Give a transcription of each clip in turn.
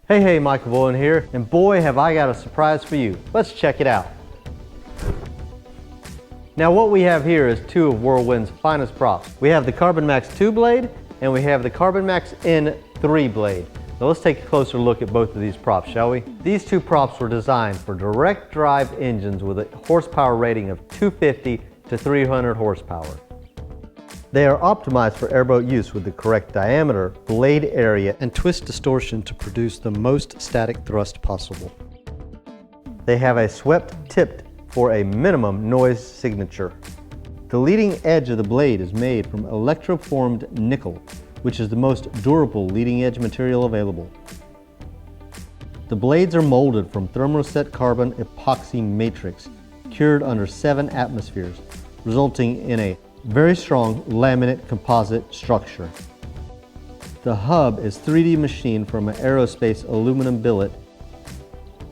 Hey, Michael Bowen here, and boy have I got a surprise for you. Let's check it out. Now what we have here is two of WhirlWind's finest props. We have the CarbonMax 2 blade, and we have the CarbonMax N3 blade. Now let's take a closer look at both of these props, shall we? These two props were designed for direct drive engines with a horsepower rating of 250 to 300 horsepower. They are optimized for airboat use with the correct diameter, blade area, and twist distortion to produce the most static thrust possible. They have a swept tipped for a minimum noise signature. The leading edge of the blade is made from electroformed nickel, which is the most durable leading edge material available. The blades are molded from thermoset carbon epoxy matrix, cured under 7 atmospheres, resulting in a very strong laminate composite structure. The hub is 3D machined from an aerospace aluminum billet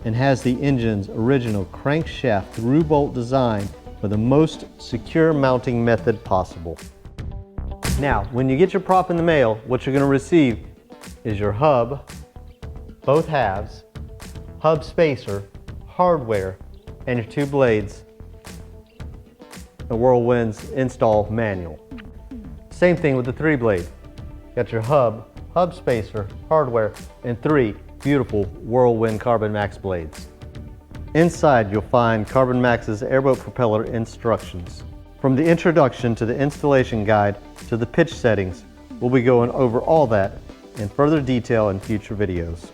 and has the engine's original crankshaft through bolt design for the most secure mounting method possible. Now, when you get your prop in the mail, what you're going to receive is your hub, both halves, hub spacer, hardware, and your 2 blades, a WhirlWind's install manual. Same thing with the 3 blade. Got your hub, hub spacer, hardware, and 3 beautiful WhirlWind CarbonMax blades. Inside you'll find CarbonMax's Airboat propeller instructions. From the introduction to the installation guide to the pitch settings, we'll be going over all that in further detail in future videos.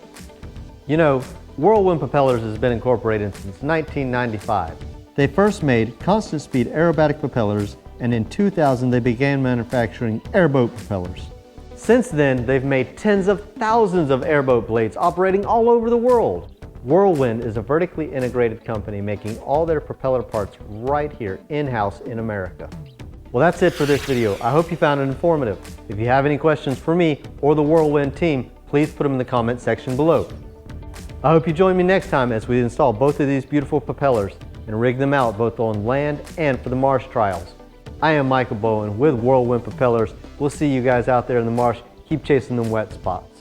You know, WhirlWind propellers has been incorporated since 1995. They first made constant speed aerobatic propellers, and in 2000 they began manufacturing airboat propellers. Since then, they've made tens of thousands of airboat blades operating all over the world. WhirlWind is a vertically integrated company making all their propeller parts right here in-house in America. Well, that's it for this video. I hope you found it informative. If you have any questions for me or the WhirlWind team, please put them in the comment section below. I hope you join me next time as we install both of these beautiful propellers and rig them out both on land and for the marsh trials. I am Michael Bowen with WhirlWind Propellers. We'll see you guys out there in the marsh. Keep chasing them wet spots.